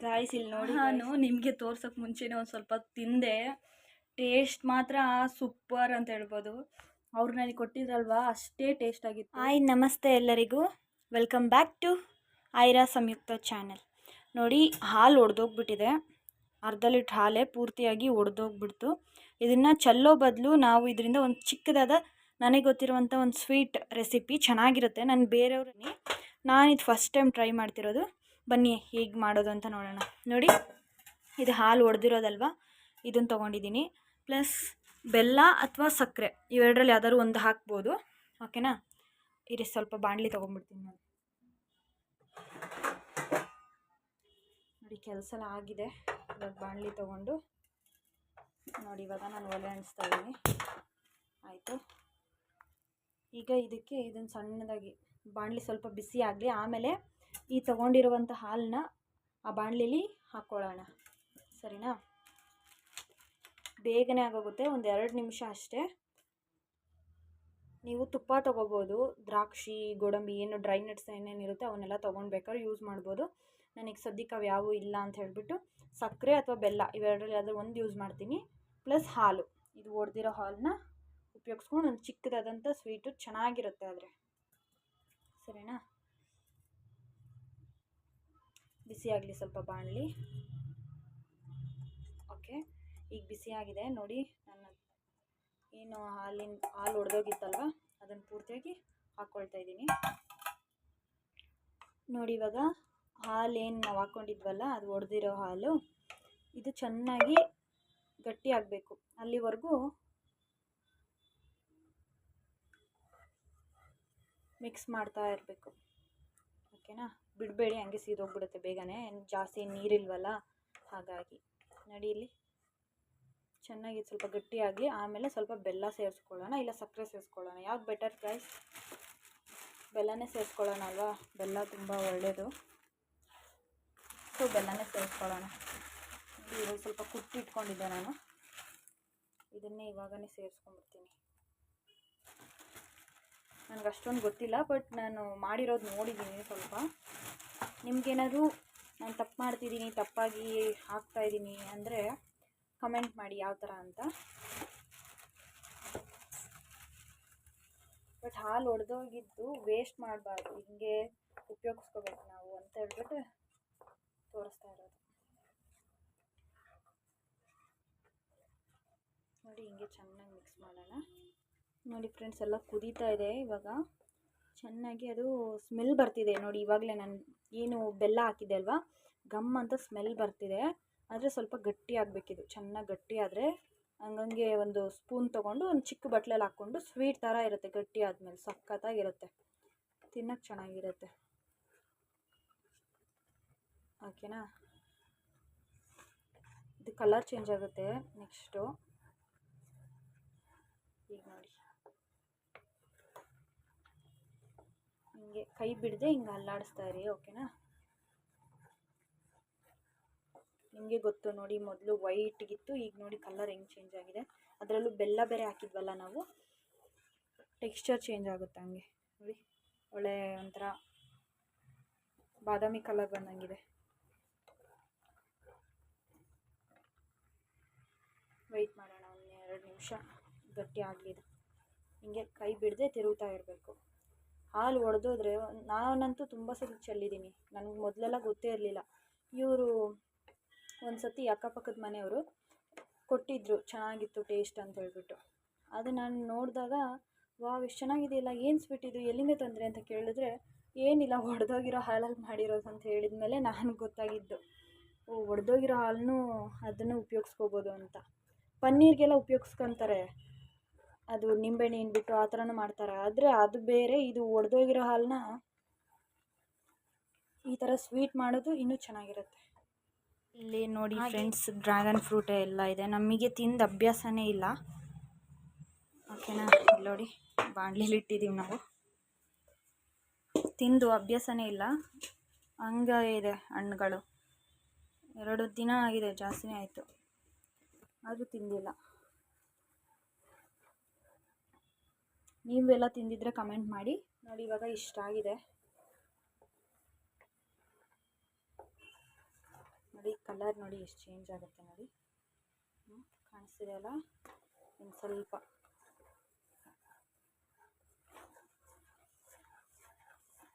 Guys ಇಲ್ಲಿ ನೋಡಿ, ನಾನು ನಿಮಗೆ ತೋರ್ಸೋಕೆ ಮುಂಚೆನೇ ಒಂದು ಸ್ವಲ್ಪ ತಿಂದೆ. ಟೇಸ್ಟ್ ಮಾತ್ರ ಸೂಪರ್ ಅಂತ ಹೇಳ್ಬೋದು. ಅವ್ರು ನನಗೆ ಕೊಟ್ಟಿದ್ರಲ್ವಾ ಅಷ್ಟೇ ಟೇಸ್ಟ್ ಆಗಿತ್ತು. ಹಾಯ್ ನಮಸ್ತೆ ಎಲ್ಲರಿಗೂ, welcome back to Aira Samyukta channel. ನೋಡಿ, ಹಾಲು ಒಡೆದೋಗ್ಬಿಟ್ಟಿದೆ. ಅರ್ಧ ಲೀಟ್ರ್ ಹಾಲೇ ಪೂರ್ತಿಯಾಗಿ ಒಡೆದೋಗ್ಬಿಡ್ತು. ಇದನ್ನು ಚೆಲ್ಲೋ ಬದಲು ನಾವು ಇದರಿಂದ ಒಂದು ಚಿಕ್ಕದಾದ ನನಗೆ ಗೊತ್ತಿರುವಂಥ ಒಂದು ಸ್ವೀಟ್ ರೆಸಿಪಿ ಚೆನ್ನಾಗಿರುತ್ತೆ. ನಾನು ಬೇರೆಯವ್ರನ್ನೇ ಇದು ಫಸ್ಟ್ ಟೈಮ್ ಟ್ರೈ ಮಾಡ್ತಿರೋದು. ಬನ್ನಿ ಹೇಗೆ ಮಾಡೋದು ಅಂತ ನೋಡೋಣ. ನೋಡಿ, ಇದು ಹಾಲು ಒಡೆದಿರೋದಲ್ವ, ಇದನ್ನು ತೊಗೊಂಡಿದ್ದೀನಿ. ಪ್ಲಸ್ ಬೆಲ್ಲ ಅಥವಾ ಸಕ್ಕರೆ ಇವೆರಡರಲ್ಲಿ ಯಾವ್ದಾದ್ರು ಒಂದು ಹಾಕ್ಬೋದು. ಓಕೆನಾ? ಇರಿ, ಸ್ವಲ್ಪ ಬಾಣಲಿ ತೊಗೊಂಡ್ಬಿಡ್ತೀನಿ ನಾನು. ನೋಡಿ, ಕೆಲಸ ಎಲ್ಲ ಆಗಿದೆ. ಇವಾಗ ಬಾಣಲಿ ತೊಗೊಂಡು ನೋಡಿ, ಇವಾಗ ನಾನು ಒಲೆ ಅಂಟಿಸ್ತಾ ಇದ್ದೀನಿ. ಆಯಿತು. ಈಗ ಇದನ್ನು ಸಣ್ಣದಾಗಿ ಬಾಣಲಿ ಸ್ವಲ್ಪ ಬಿಸಿ ಆಗಲಿ. ಆಮೇಲೆ ಈ ತೊಗೊಂಡಿರುವಂಥ ಹಾಲನ್ನ ಆ ಬಾಣಲಿಲಿ ಹಾಕ್ಕೊಳ್ಳೋಣ. ಸರಿನಾ? ಬೇಗನೆ ಆಗೋಗುತ್ತೆ, ಒಂದು 2 ನಿಮಿಷ ಅಷ್ಟೇ. ನೀವು ತುಪ್ಪ ತೊಗೋಬೋದು, ದ್ರಾಕ್ಷಿ, ಗೋಡಂಬಿ, ಏನು ಡ್ರೈ ನಟ್ಸ್ ಏನೇನಿರುತ್ತೆ ಅವನ್ನೆಲ್ಲ ತೊಗೊಂಡ್ಬೇಕಾದ್ರೆ ಯೂಸ್ ಮಾಡ್ಬೋದು. ನನಗೆ ಸದ್ಯಕ್ಕೆ ಅವು ಯಾವುವು ಇಲ್ಲ ಅಂತ ಹೇಳಿಬಿಟ್ಟು ಸಕ್ಕರೆ ಅಥವಾ ಬೆಲ್ಲ ಇವೆರಡರಲ್ಲಿ ಯಾವ್ದಾದ್ರು ಒಂದು ಯೂಸ್ ಮಾಡ್ತೀನಿ. ಪ್ಲಸ್ ಹಾಲು, ಇದು ಒಡೆದಿರೋ ಹಾಲನ್ನ ಉಪಯೋಗಿಸ್ಕೊಂಡು ಒಂದು ಚಿಕ್ಕದಾದಂಥ ಸ್ವೀಟು ಚೆನ್ನಾಗಿರುತ್ತೆ. ಆದರೆ ಸರಿನಾ? ಬಿಸಿಯಾಗಲಿ ಸ್ವಲ್ಪ ಬಾಣಲಿ. ಓಕೆ, ಈಗ ಬಿಸಿಯಾಗಿದೆ. ನೋಡಿ, ನಾನು ಏನು ಹಾಲು ಒಡೆದೋಗಿತ್ತಲ್ವ ಅದನ್ನು ಪೂರ್ತಿಯಾಗಿ ಹಾಕ್ಕೊಳ್ತಾ ಇದ್ದೀನಿ. ನೋಡಿ, ಇವಾಗ ಹಾಲೇನು ನಾವು ಹಾಕ್ಕೊಂಡಿದ್ವಲ್ಲ ಅದು ಒಡೆದಿರೋ ಹಾಲು, ಇದು ಚೆನ್ನಾಗಿ ಗಟ್ಟಿ ಆಗಬೇಕು. ಅಲ್ಲಿವರೆಗೂ ಮಿಕ್ಸ್ ಮಾಡ್ತಾ ಇರಬೇಕು. ಓಕೆನಾ? ಬಿಡಬೇಡಿ, ಹಂಗೆ ಸೀದೋಗ್ಬಿಡುತ್ತೆ ಬೇಗನೆ, ಜಾಸ್ತಿ ನೀರಿಲ್ವಲ್ಲ ಹಾಗಾಗಿ. ನೋಡಿ, ಇಲ್ಲಿ ಚೆನ್ನಾಗಿ ಸ್ವಲ್ಪ ಗಟ್ಟಿಯಾಗಲಿ. ಆಮೇಲೆ ಸ್ವಲ್ಪ ಬೆಲ್ಲ ಸೇರಿಸ್ಕೊಳ್ಳೋಣ, ಇಲ್ಲ ಸಕ್ಕರೆ ಸೇರಿಸ್ಕೊಳ್ಳೋಣ. ಯಾವ್ದು ಬೆಟರ್ ಗೈಸ್? ಬೆಲ್ಲನೇ ಸೇರಿಸ್ಕೊಳ್ಳೋಣ ಅಲ್ವಾ? ಬೆಲ್ಲ ತುಂಬ ಒಳ್ಳೆಯದು. ಸೊ ಬೆಲ್ಲನೇ ಸೇರಿಸ್ಕೊಳ್ಳೋಣ. ಇವಾಗ ಸ್ವಲ್ಪ ಕುಟ್ಟಿ ಇಟ್ಕೊಂಡಿದ್ದೆ ನಾನು, ಇದನ್ನೇ ಇವಾಗನೇ ಸೇರಿಸ್ಕೊಂಡ್ಬಿಡ್ತೀನಿ. ನನಗೆ ಅಷ್ಟೊಂದು ಗೊತ್ತಿಲ್ಲ, ಬಟ್ ನಾನು ಮಾಡಿರೋದು ನೋಡಿದ್ದೀನಿ ಸ್ವಲ್ಪ. ನಿಮಗೇನಾದರೂ ನಾನು ತಪ್ಪು ಮಾಡ್ತಿದ್ದೀನಿ, ತಪ್ಪಾಗಿ ಹಾಕ್ತಾಯಿದ್ದೀನಿ ಅಂದರೆ ಕಮೆಂಟ್ ಮಾಡಿ ಯಾವ ಥರ ಅಂತ. ಬಟ್ ಹಾಲು ಒಡೆದೋಗಿದ್ದು ವೇಸ್ಟ್ ಮಾಡಬಾರ್ದು, ಹಿಂಗೆ ಉಪಯೋಗಿಸ್ಕೋಬೇಕು ನಾವು ಅಂತ ಹೇಳ್ಬಿಟ್ಟು ತೋರಿಸ್ತಾ ಇರೋದು. ನೋಡಿ, ಹಿಂಗೆ ಚೆನ್ನಾಗಿ ಮಿಕ್ಸ್ ಮಾಡೋಣ. ನೋಡಿ ಫ್ರೆಂಡ್ಸ್, ಎಲ್ಲ ಕುದೀತಾ ಇದೆ. ಇವಾಗ ಚೆನ್ನಾಗಿ ಅದು ಸ್ಮೆಲ್ ಬರ್ತಿದೆ. ನೋಡಿ, ಇವಾಗಲೇ ನಾನು ಏನು ಬೆಲ್ಲ ಹಾಕಿದೆ ಅಲ್ವಾ, ಗಮ್ ಅಂತ ಸ್ಮೆಲ್ ಬರ್ತಿದೆ. ಆದರೆ ಸ್ವಲ್ಪ ಗಟ್ಟಿ ಆಗಬೇಕಿದು. ಚೆನ್ನಾಗಿ ಗಟ್ಟಿ ಆದರೆ ಹಂಗಂಗೆ ಒಂದು ಸ್ಪೂನ್ ತೊಗೊಂಡು ಒಂದು ಚಿಕ್ಕ ಬಟ್ಲಲ್ಲಿ ಹಾಕ್ಕೊಂಡು ಸ್ವೀಟ್ ಥರ ಇರುತ್ತೆ. ಗಟ್ಟಿ ಆದಮೇಲೆ ಸಖತ್ತಾಗಿರುತ್ತೆ, ತಿನ್ನೋಕ್ಕೆ ಚೆನ್ನಾಗಿರುತ್ತೆ. ಓಕೆನಾ? ಇದು ಕಲರ್ ಚೇಂಜ್ ಆಗುತ್ತೆ ನೆಕ್ಸ್ಟು. ಈಗ ನೋಡಿ, ಹಿಂಗೆ ಕೈ ಬಿಡದೆ ಹಿಂಗೆ ಅಲ್ಲಾಡಿಸ್ತಾ ಇರಿ. ಓಕೆನಾ? ನಿಮಗೆ ಗೊತ್ತು ನೋಡಿ, ಮೊದಲು ವೈಟ್ಗಿತ್ತು, ಈಗ ನೋಡಿ ಕಲರ್ ಹೆಂಗೆ ಚೇಂಜ್ ಆಗಿದೆ. ಅದರಲ್ಲೂ ಬೆಲ್ಲ ಬೇರೆ ಹಾಕಿದ್ವಲ್ಲ ನಾವು, ಟೆಕ್ಸ್ಚರ್ ಚೇಂಜ್ ಆಗುತ್ತೆ ಹಂಗೆ. ನೋಡಿ, ಒಳ್ಳೆ ಒಂಥರ ಬಾದಾಮಿ ಕಲರ್ ಬಂದಂಗಿದೆ. ವೆಯ್ಟ್ ಮಾಡೋಣ ಒಂದು 2 ನಿಮಿಷ, ಗಟ್ಟಿ ಆಗಲಿದೆ. ಹಿಂಗೆ ಕೈ ಬಿಡದೆ ತಿರುಗ್ತಾ ಇರಬೇಕು. ಹಾಲು ಒಡೆದೋದ್ರೆ, ನಾನಂತೂ ತುಂಬ ಸಲ ಚೆಲ್ಲಿದ್ದೀನಿ. ನನಗೆ ಮೊದಲೆಲ್ಲ ಗೊತ್ತೇ ಇರಲಿಲ್ಲ. ಇವರು ಒಂದು ಸತಿ ಅಕ್ಕಪಕ್ಕದ ಮನೆಯವರು ಕೊಟ್ಟಿದ್ದರು, ಚೆನ್ನಾಗಿತ್ತು ಟೇಸ್ಟ್ ಅಂತ ಹೇಳ್ಬಿಟ್ಟು. ಅದು ನಾನು ನೋಡಿದಾಗ, ವಾವ್ ಎಷ್ಟು ಚೆನ್ನಾಗಿದೆಯಲ್ಲ, ಏನು ಸ್ವೀಟ್ ಇದು, ಎಲ್ಲಿಂದ ತಂದರೆ ಅಂತ ಕೇಳಿದ್ರೆ, ಏನಿಲ್ಲ ಒಡೆದೋಗಿರೋ ಹಾಲಲ್ಲಿ ಮಾಡಿರೋದು ಅಂತ ಹೇಳಿದ ಮೇಲೆ ನನಗೆ ಗೊತ್ತಾಗಿದ್ದು, ಓ ಒಡೆದೋಗಿರೋ ಹಾಲನ್ನು ಅದನ್ನು ಉಪಯೋಗಿಸ್ಕೋಬೋದು ಅಂತ. ಪನ್ನೀರಿಗೆಲ್ಲ ಉಪಯೋಗಿಸ್ಕೊತಾರೆ, ಅದು ನಿಂಬೆಹಣ್ಣು ಹಿಂಡ್ಬಿಟ್ಟು ಆ ಥರನೂ ಮಾಡ್ತಾರೆ. ಆದರೆ ಅದು ಬೇರೆ, ಇದು ಒಡೆದೋಗಿರೋ ಹಾಲನ್ನ ಈ ಥರ ಸ್ವೀಟ್ ಮಾಡೋದು ಇನ್ನೂ ಚೆನ್ನಾಗಿರುತ್ತೆ. ಇಲ್ಲಿ ನೋಡಿ ಫ್ರೆಂಡ್ಸ್, ಡ್ರ್ಯಾಗನ್ ಫ್ರೂಟ್ ಎಲ್ಲ ಇದೆ. ನಮಗೆ ತಿಂದು ಅಭ್ಯಾಸನೇ ಇಲ್ಲ. ಓಕೆನಾ? ಇಲ್ಲಿ ನೋಡಿ, ಬಾಣಲಿಲಿ ಇಟ್ಟಿದ್ದೀವಿ ನಾವು. ತಿಂದು ಅಭ್ಯಾಸನೇ ಇಲ್ಲ, ಹಂಗೆ ಇದೆ ಹಣ್ಣುಗಳು. 2 ದಿನ ಆಗಿದೆ, ಜಾಸ್ತಿನೇ ಆಯಿತು, ಆದರೂ ತಿಂದಿಲ್ಲ. ನೀವೆಲ್ಲ ತಿಂದಿದ್ರೆ ಕಮೆಂಟ್ ಮಾಡಿ. ನೋಡಿ, ಇವಾಗ ಇಷ್ಟ ಆಗಿದೆ. ಕಲರ್ ನೋಡಿ ಎಷ್ಟು ಚೇಂಜ್ ಆಗುತ್ತೆ ನೋಡಿ. ಕಾಣಿಸ್ತಿದೆಯಲ್ಲ, ಇನ್ನು ಸ್ವಲ್ಪ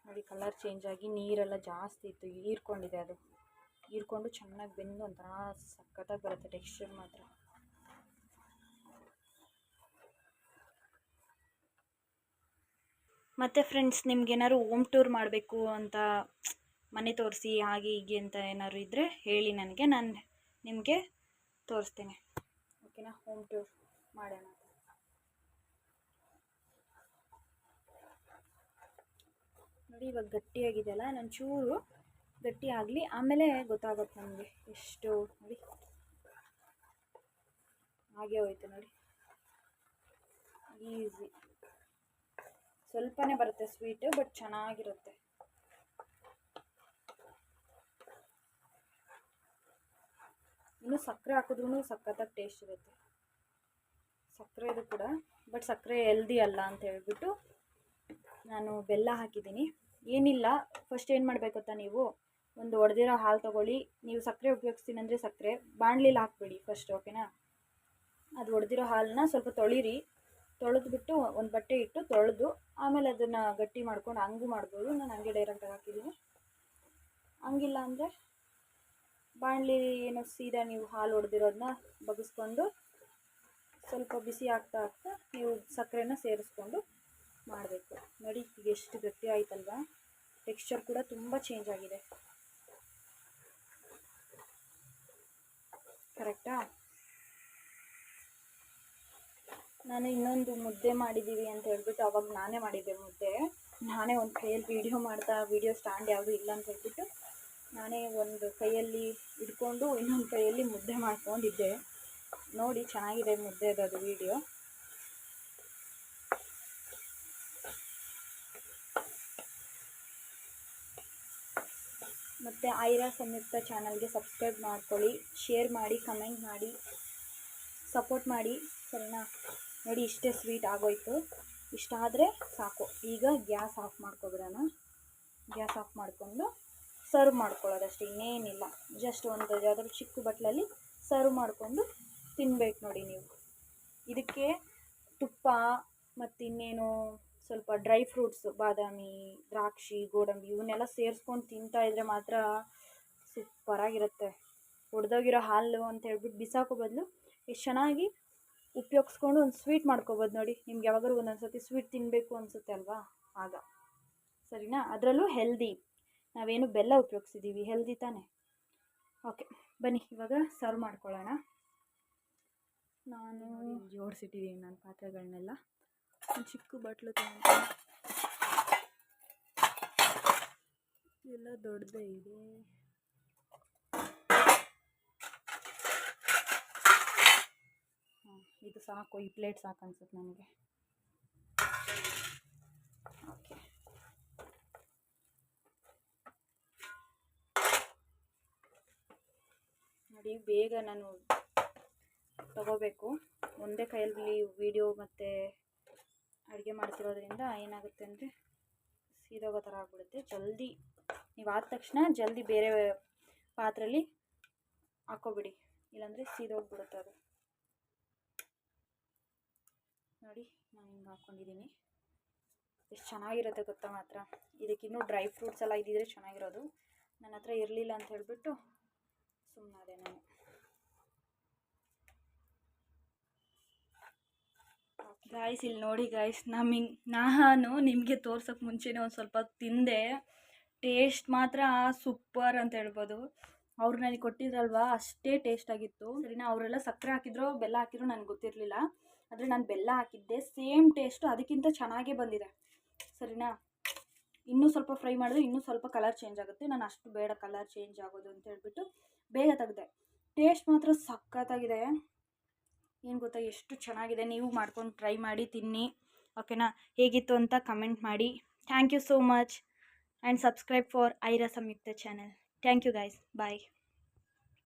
ನೋಡಿ ಕಲರ್ ಚೇಂಜ್ ಆಗಿ ನೀರೆಲ್ಲ ಜಾಸ್ತಿ ಇತ್ತು, ಹೀರ್ಕೊಂಡಿದೆ. ಅದು ಹೀರ್ಕೊಂಡು ಚೆನ್ನಾಗಿ ಬೆಂದು ಒಂಥರ ಸಖತ್ತಾಗಿ ಬರುತ್ತೆ ಟೆಕ್ಸ್ಚರ್ ಮಾತ್ರ. ಮತ್ತು ಫ್ರೆಂಡ್ಸ್, ನಿಮ್ಗೇನಾದ್ರು ಹೋಮ್ ಟೂರ್ ಮಾಡಬೇಕು ಅಂತ, ಮನೆ ತೋರಿಸಿ ಹಾಗೆ ಹೀಗೆ ಅಂತ ಏನಾದ್ರು ಇದ್ದರೆ ಹೇಳಿ ನನಗೆ, ನಾನು ನಿಮಗೆ ತೋರಿಸ್ತೀನಿ. ಓಕೆನಾ? ಹೋಮ್ ಟೂರ್ ಮಾಡೋಣ. ನೋಡಿ ಇವಾಗ ಗಟ್ಟಿಯಾಗಿದೆಯಲ್ಲ, ನಾನು ಚೂರು ಗಟ್ಟಿ ಆಗಲಿ, ಆಮೇಲೆ ಗೊತ್ತಾಗುತ್ತೆ ನಮಗೆ ಎಷ್ಟು. ನೋಡಿ ಹಾಗೆ ಹೋಯ್ತು ನೋಡಿ, ಈಸಿ. ಸ್ವಲ್ಪನೇ ಬರುತ್ತೆ ಸ್ವೀಟ್, ಬಟ್ ಚೆನ್ನಾಗಿರುತ್ತೆ. ಇನ್ನು ಸಕ್ಕರೆ ಹಾಕಿದ್ರೂ ಸಖತ್ತಾಗಿ ಟೇಸ್ಟ್ ಇರುತ್ತೆ ಸಕ್ಕರೆದು ಕೂಡ. ಬಟ್ ಸಕ್ಕರೆ ಹೆಲ್ದಿ ಅಲ್ಲ ಅಂತ ಹೇಳ್ಬಿಟ್ಟು ನಾನು ಬೆಲ್ಲ ಹಾಕಿದ್ದೀನಿ. ಏನಿಲ್ಲ, ಫಸ್ಟ್ ಏನು ಮಾಡಬೇಕು ಗೊತ್ತಾ, ನೀವು ಒಂದು ಒಡೆದಿರೋ ಹಾಲು ತೊಗೊಳ್ಳಿ. ನೀವು ಸಕ್ಕರೆ ಉಪಯೋಗಿಸ್ತೀನಿ ಅಂದರೆ ಸಕ್ಕರೆ ಬಾಣಲಿಲಿ ಹಾಕ್ಬೇಡಿ ಫಸ್ಟ್, ಓಕೆನಾ? ಅದು ಒಡೆದಿರೋ ಹಾಲನ್ನ ಸ್ವಲ್ಪ ತೊಳಿರಿ, ತೊಳೆದ್ಬಿಟ್ಟು ಒಂದು ಬಟ್ಟೆ ಇಟ್ಟು ತೊಳೆದು ಆಮೇಲೆ ಅದನ್ನು ಗಟ್ಟಿ ಮಾಡ್ಕೊಂಡು ಹಂಗೂ ಮಾಡ್ಬೋದು. ನಾನು ಹಂಗೆ ಡೈರೆಕ್ಟಾಗಿ ಹಾಕಿದ್ದೀನಿ. ಹಂಗಿಲ್ಲ ಅಂದರೆ ಬಾಣಲಿ ಏನೋ ಸೀದಾ ನೀವು ಹಾಲು ಹೊಡೆದಿರೋದನ್ನ ಬಗ್ಗಿಸ್ಕೊಂಡು ಸ್ವಲ್ಪ ಬಿಸಿ ಆಗ್ತಾ ಆಗ್ತಾ ನೀವು ಸಕ್ಕರೆನ ಸೇರಿಸ್ಕೊಂಡು ಮಾಡಬೇಕು. ನೋಡಿ ಈಗ ಎಷ್ಟು ಗಟ್ಟಿ ಆಯ್ತಲ್ವಾ, ಟೆಕ್ಸ್ಚರ್ ಕೂಡ ತುಂಬ ಚೇಂಜ್ ಆಗಿದೆ. ಕರೆಕ್ಟಾ? ನಾನು ಇನ್ನೊಂದು ಮುದ್ದೆ ಮಾಡಿದ್ದೀವಿ ಅಂತ ಹೇಳ್ಬಿಟ್ಟು ಅವಾಗ ನಾನೇ ಮಾಡಿದ್ದೆ ಮುದ್ದೆ. ನಾನೇ ಒಂದು ಕೈಯಲ್ಲಿ ವೀಡಿಯೋ ಸ್ಟ್ಯಾಂಡ್ ಯಾವುದೂ ಇಲ್ಲ ಅಂತ ಹೇಳ್ಬಿಟ್ಟು ನಾನೇ ಒಂದು ಕೈಯಲ್ಲಿ ಹಿಡ್ಕೊಂಡು ಇನ್ನೊಂದು ಕೈಯಲ್ಲಿ ಮುದ್ದೆ ಮಾಡ್ಕೊಂಡಿದ್ದೆ. ನೋಡಿ ಚೆನ್ನಾಗಿದೆ ಮುದ್ದೆದು ಅದು ವೀಡಿಯೋ. ಮತ್ತು ಐರಾ ಸಂಯುಕ್ತ ಚಾನಲ್ಗೆ ಸಬ್ಸ್ಕ್ರೈಬ್ ಮಾಡ್ಕೊಳ್ಳಿ, ಶೇರ್ ಮಾಡಿ, ಕಮೆಂಟ್ ಮಾಡಿ, ಸಪೋರ್ಟ್ ಮಾಡಿ, ಸರಿನಾ? ನೋಡಿ ಇಷ್ಟೇ ಸ್ವೀಟ್ ಆಗೋಯ್ತು. ಇಷ್ಟಾದರೆ ಸಾಕು. ಈಗ ಗ್ಯಾಸ್ ಆಫ್ ಮಾಡ್ಕೊಬಿಡೋಣ. ಗ್ಯಾಸ್ ಆಫ್ ಮಾಡಿಕೊಂಡು ಸರ್ವ್ ಮಾಡ್ಕೊಳ್ಳೋದಷ್ಟೇ, ಇನ್ನೇನಿಲ್ಲ. ಜಸ್ಟ್ ಒಂದು ಯಾವುದಾದ್ರು ಚಿಕ್ಕ ಬಟ್ಲಲ್ಲಿ ಸರ್ವ್ ಮಾಡಿಕೊಂಡು ತಿನ್ಬೇಕು ನೋಡಿ ನೀವು. ಇದಕ್ಕೆ ತುಪ್ಪ ಮತ್ತು ಇನ್ನೇನು ಸ್ವಲ್ಪ ಡ್ರೈ ಫ್ರೂಟ್ಸು, ಬಾದಾಮಿ, ದ್ರಾಕ್ಷಿ, ಗೋಡಂಬಿ ಇವನ್ನೆಲ್ಲ ಸೇರಿಸ್ಕೊಂಡು ತಿಂತಾಯಿದ್ರೆ ಮಾತ್ರ ಸೂಪರಾಗಿರುತ್ತೆ. ಒಡೆದೋಗಿರೋ ಹಾಲು ಅಂತ ಹೇಳ್ಬಿಟ್ಟು ಬಿಸಾಕೋ ಬದಲು ಎಷ್ಟು ಚೆನ್ನಾಗಿ ಉಪಯೋಗಿಸ್ಕೊಂಡು ಒಂದು ಸ್ವೀಟ್ ಮಾಡ್ಕೊಬೋದು ನೋಡಿ. ನಿಮ್ಗೆ ಯಾವಾಗಾದ್ರೂ ಒಂದೊಂದು ಸರ್ತಿ ಸ್ವೀಟ್ ತಿನ್ನಬೇಕು ಅನಿಸುತ್ತೆ ಅಲ್ವಾ, ಆಗ. ಸರಿನಾ? ಅದರಲ್ಲೂ ಹೆಲ್ದಿ, ನಾವೇನು ಬೆಲ್ಲ ಉಪಯೋಗಿಸಿದ್ದೀವಿ, ಹೆಲ್ದಿ ತಾನೇ. ಓಕೆ ಬನ್ನಿ ಇವಾಗ ಸರ್ವ್ ಮಾಡ್ಕೊಳ್ಳೋಣ. ನಾನು ಜೋಡಿಸಿಟ್ಟಿದ್ದೀನಿ ನಾನು ಪಾತ್ರೆಗಳನ್ನೆಲ್ಲ. ಒಂದು ಚಿಕ್ಕ ಬಟ್ಲು ತೊಗೊಂಡು, ಎಲ್ಲ ದೊಡ್ಡದೇ ಇದೆ. ಇದು ಸಾಕು, ಈ ಪ್ಲೇಟ್ ಸಾಕು ಅನ್ಸುತ್ತೆ ನನಗೆ. ಓಕೆ, ನೋಡಿ ಬೇಗ ನಾನು ತಗೋಬೇಕು. ಒಂದೇ ಕೈಯಲ್ಲಿ ವಿಡಿಯೋ ಮತ್ತು ಅಡುಗೆ ಮಾಡ್ತಿರೋದ್ರಿಂದ ಏನಾಗುತ್ತೆ ಅಂದರೆ ಸೀದೋಗೋ ಥರ ಆಗ್ಬಿಡುತ್ತೆ. ಜಲ್ದಿ ನೀವು ಆದ ತಕ್ಷಣ ಜಲ್ದಿ ಬೇರೆ ಪಾತ್ರೆಯಲ್ಲಿ ಹಾಕ್ಕೊಬಿಡಿ, ಇಲ್ಲಾಂದರೆ ಸೀದೋಗ್ಬಿಡುತ್ತೆ ಅದು. ನೋಡಿ ನಾನು ಹಿಂಗೆ ಹಾಕ್ಕೊಂಡಿದ್ದೀನಿ. ಎಷ್ಟು ಚೆನ್ನಾಗಿರುತ್ತೆ ಗೊತ್ತಾ ಮಾತ್ರ. ಇದಕ್ಕಿನ್ನೂ ಡ್ರೈ ಫ್ರೂಟ್ಸ್ ಎಲ್ಲ ಇದ್ದಿದ್ರೆ ಚೆನ್ನಾಗಿರೋದು. ನನ್ನ ಹತ್ರ ಇರಲಿಲ್ಲ ಅಂತ ಹೇಳ್ಬಿಟ್ಟು ಸುಮ್ಮನಾದೆ ನಾನು. ಗಾಯ್ಸ್ ಇಲ್ಲಿ ನೋಡಿ ಗಾಯ್ಸ್, ನಾನು ನಿಮಗೆ ತೋರ್ಸೋಕ್ಕೆ ಮುಂಚೆನೇ ಒಂದು ಸ್ವಲ್ಪ ತಿಂದೆ. ಟೇಸ್ಟ್ ಮಾತ್ರ ಸೂಪರ್ ಅಂತ ಹೇಳ್ಬೋದು. ಅವ್ರು ನನಗೆ ಕೊಟ್ಟಿದ್ರಲ್ವಾ ಅಷ್ಟೇ ಟೇಸ್ಟ್ ಆಗಿತ್ತು. ಸರಿನಾ? ಅವರೆಲ್ಲ ಸಕ್ಕರೆ ಹಾಕಿದ್ರು ಬೆಲ್ಲ ಹಾಕಿದ್ರು ನನಗೆ ಗೊತ್ತಿರಲಿಲ್ಲ, ಆದರೆ ನಾನು ಬೆಲ್ಲ ಹಾಕಿದ್ದೆ. ಸೇಮ್ ಟೇಸ್ಟು ಅದಕ್ಕಿಂತ ಚೆನ್ನಾಗೇ ಬಂದಿದೆ. ಸರಿನಾ? ಇನ್ನೂ ಸ್ವಲ್ಪ ಫ್ರೈ ಮಾಡಿದ್ರೆ ಇನ್ನೂ ಸ್ವಲ್ಪ ಕಲರ್ ಚೇಂಜ್ ಆಗುತ್ತೆ. ನಾನು ಅಷ್ಟು ಬೇಡ ಕಲರ್ ಚೇಂಜ್ ಆಗೋದು ಅಂತ ಹೇಳ್ಬಿಟ್ಟು ಬೇಗ ತೆಗೆದೆ. ಟೇಸ್ಟ್ ಮಾತ್ರ ಸಖತ್ತಾಗಿದೆ. ಏನು ಗೊತ್ತಾ, ಎಷ್ಟು ಚೆನ್ನಾಗಿದೆ. ನೀವು ಮಾಡ್ಕೊಂಡು ಟ್ರೈ ಮಾಡಿ ತಿನ್ನಿ, ಓಕೆನಾ? ಹೇಗಿತ್ತು ಅಂತ ಕಮೆಂಟ್ ಮಾಡಿ. Thank you so much and subscribe for Aira Samyukta channel. Thank you guys, bye.